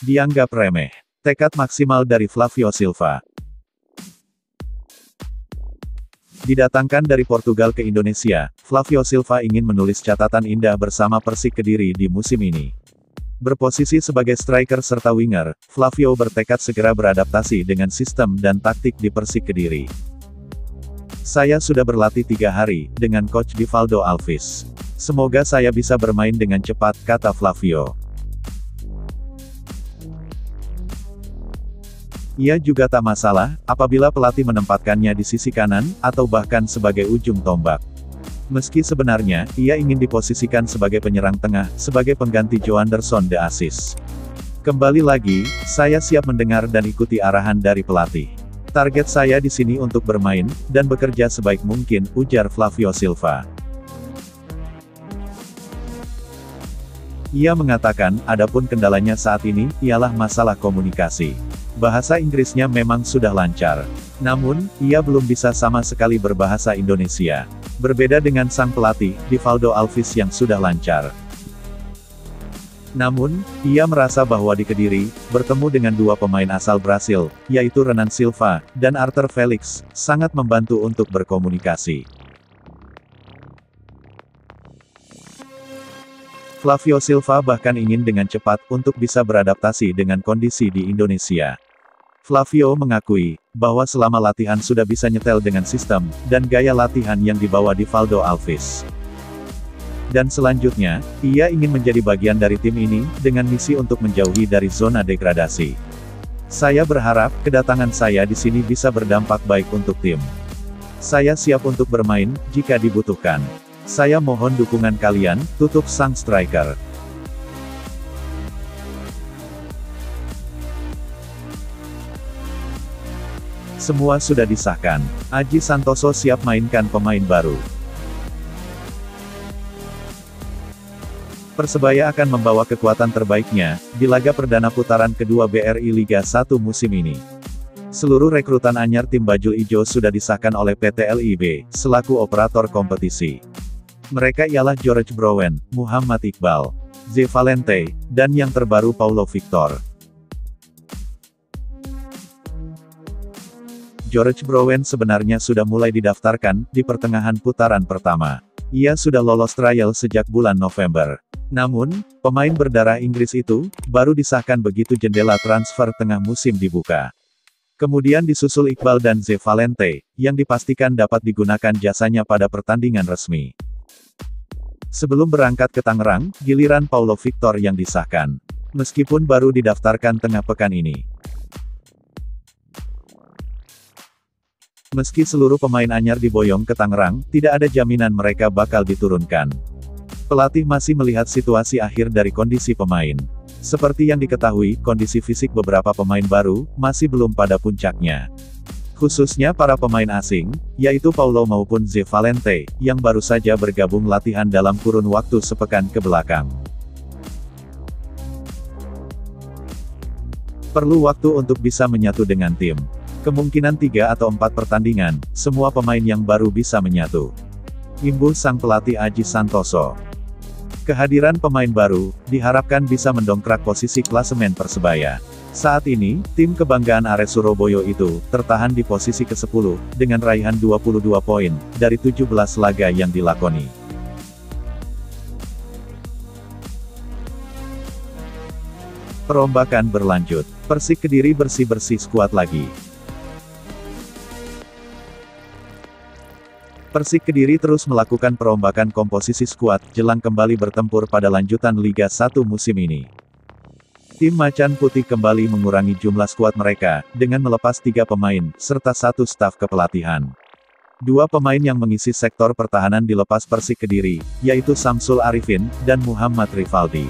Dianggap remeh. Tekad maksimal dari Flavio Silva. Didatangkan dari Portugal ke Indonesia, Flavio Silva ingin menulis catatan indah bersama Persik Kediri di musim ini. Berposisi sebagai striker serta winger, Flavio bertekad segera beradaptasi dengan sistem dan taktik di Persik Kediri. Saya sudah berlatih 3 hari, dengan Coach Divaldo Alves. Semoga saya bisa bermain dengan cepat, kata Flavio. Ia juga tak masalah, apabila pelatih menempatkannya di sisi kanan, atau bahkan sebagai ujung tombak. Meski sebenarnya, ia ingin diposisikan sebagai penyerang tengah, sebagai pengganti Joanderson de Assis. Kembali lagi, saya siap mendengar dan ikuti arahan dari pelatih. Target saya di sini untuk bermain, dan bekerja sebaik mungkin, ujar Flavio Silva. Ia mengatakan, adapun kendalanya saat ini, ialah masalah komunikasi. Bahasa Inggrisnya memang sudah lancar. Namun, ia belum bisa sama sekali berbahasa Indonesia. Berbeda dengan sang pelatih, Divaldo Alves yang sudah lancar. Namun, ia merasa bahwa di Kediri, bertemu dengan 2 pemain asal Brasil, yaitu Renan Silva, dan Arthur Felix, sangat membantu untuk berkomunikasi. Flavio Silva bahkan ingin dengan cepat untuk bisa beradaptasi dengan kondisi di Indonesia. Flavio mengakui bahwa selama latihan sudah bisa nyetel dengan sistem dan gaya latihan yang dibawa Divaldo Alves. Dan selanjutnya, ia ingin menjadi bagian dari tim ini dengan misi untuk menjauhi dari zona degradasi. Saya berharap kedatangan saya di sini bisa berdampak baik untuk tim. Saya siap untuk bermain jika dibutuhkan. Saya mohon dukungan kalian, tutup sang striker. Semua sudah disahkan. Aji Santoso siap mainkan pemain baru. Persebaya akan membawa kekuatan terbaiknya di laga perdana putaran kedua BRI Liga 1 musim ini. Seluruh rekrutan anyar tim Bajul Ijo sudah disahkan oleh PT LIB selaku operator kompetisi. Mereka ialah George Browen, Muhammad Iqbal, Ze Valente, dan yang terbaru Paulo Victor. George Browen sebenarnya sudah mulai didaftarkan di pertengahan putaran pertama. Ia sudah lolos trial sejak bulan November. Namun, pemain berdarah Inggris itu baru disahkan begitu jendela transfer tengah musim dibuka. Kemudian disusul Iqbal dan Ze Valente, yang dipastikan dapat digunakan jasanya pada pertandingan resmi. Sebelum berangkat ke Tangerang, giliran Paulo Victor yang disahkan. Meskipun baru didaftarkan tengah pekan ini. Meski seluruh pemain anyar diboyong ke Tangerang, tidak ada jaminan mereka bakal diturunkan. Pelatih masih melihat situasi akhir dari kondisi pemain. Seperti yang diketahui, kondisi fisik beberapa pemain baru masih belum pada puncaknya. Khususnya para pemain asing, yaitu Paulo maupun Ze Valente, yang baru saja bergabung latihan dalam kurun waktu sepekan ke belakang. Perlu waktu untuk bisa menyatu dengan tim. Kemungkinan 3 atau 4 pertandingan, semua pemain yang baru bisa menyatu. Imbuh sang pelatih Aji Santoso. Kehadiran pemain baru, diharapkan bisa mendongkrak posisi klasemen Persebaya. Saat ini, tim kebanggaan Arek Surabaya itu, tertahan di posisi ke-10, dengan raihan 22 poin, dari 17 laga yang dilakoni. Perombakan berlanjut. Persik Kediri bersih-bersih skuad lagi. Persik Kediri terus melakukan perombakan komposisi skuad, jelang kembali bertempur pada lanjutan Liga 1 musim ini. Tim Macan Putih kembali mengurangi jumlah skuad mereka, dengan melepas 3 pemain, serta 1 staf kepelatihan. 2 pemain yang mengisi sektor pertahanan dilepas Persik Kediri, yaitu Samsul Arifin, dan Muhammad Rivaldi.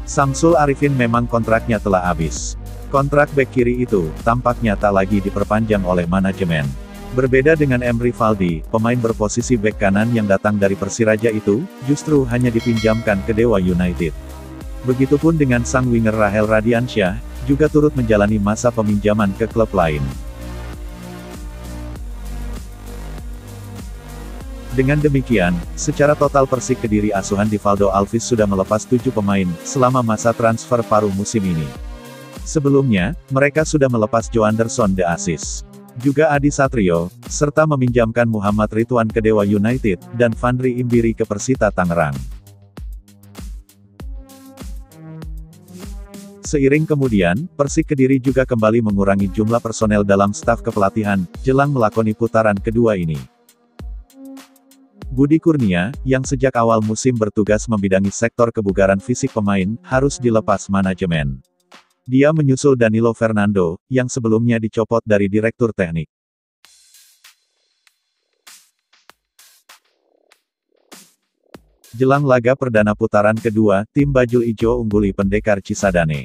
Samsul Arifin memang kontraknya telah habis. Kontrak bek kiri itu, tampaknya tak lagi diperpanjang oleh manajemen. Berbeda dengan M. Rivaldi, pemain berposisi bek kanan yang datang dari Persiraja itu, justru hanya dipinjamkan ke Dewa United. Begitupun dengan sang winger Rahel Radiansyah, juga turut menjalani masa peminjaman ke klub lain. Dengan demikian, secara total Persik Kediri asuhan Divaldo Alves sudah melepas 7 pemain, selama masa transfer paruh musim ini. Sebelumnya, mereka sudah melepas Joanderson De Assis, juga Adi Satrio, serta meminjamkan Muhammad Ridwan ke Dewa United, dan Fandri Imbiri ke Persita Tangerang. Seiring kemudian, Persik Kediri juga kembali mengurangi jumlah personel dalam staf kepelatihan, jelang melakoni putaran kedua ini. Budi Kurnia, yang sejak awal musim bertugas membidangi sektor kebugaran fisik pemain, harus dilepas manajemen. Dia menyusul Danilo Fernando, yang sebelumnya dicopot dari Direktur Teknik. Jelang laga perdana putaran kedua, tim Bajul Ijo ungguli Pendekar Cisadane.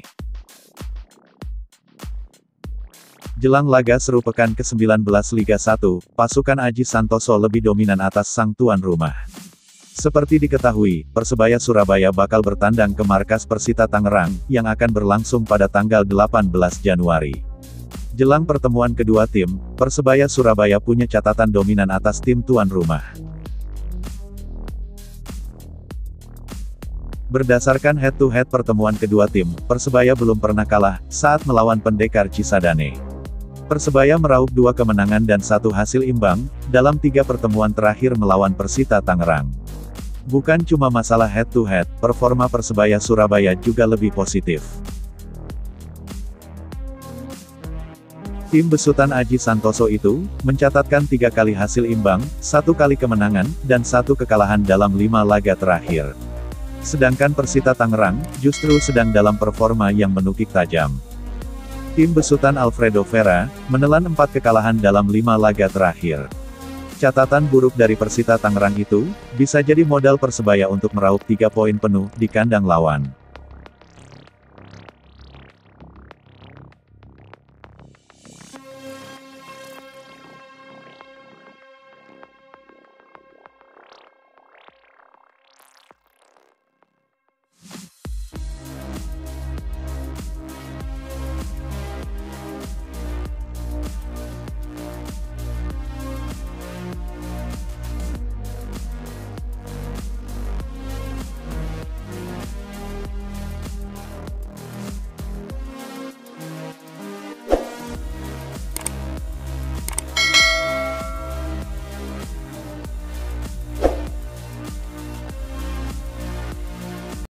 Jelang laga seru pekan ke-19 Liga 1, pasukan Aji Santoso lebih dominan atas sang tuan rumah. Seperti diketahui, Persebaya Surabaya bakal bertandang ke markas Persita Tangerang, yang akan berlangsung pada tanggal 18 Januari. Jelang pertemuan kedua tim, Persebaya Surabaya punya catatan dominan atas tim tuan rumah. Berdasarkan head-to-head pertemuan kedua tim, Persebaya belum pernah kalah saat melawan Pendekar Cisadane. Persebaya meraup 2 kemenangan dan 1 hasil imbang, dalam 3 pertemuan terakhir melawan Persita Tangerang. Bukan cuma masalah head-to-head, performa Persebaya Surabaya juga lebih positif. Tim besutan Aji Santoso itu, mencatatkan 3 kali hasil imbang, 1 kali kemenangan, dan 1 kekalahan dalam 5 laga terakhir. Sedangkan Persita Tangerang, justru sedang dalam performa yang menukik tajam. Tim besutan Alfredo Vera, menelan 4 kekalahan dalam 5 laga terakhir. Catatan buruk dari Persita Tangerang itu, bisa jadi modal Persebaya untuk meraup 3 poin penuh di kandang lawan.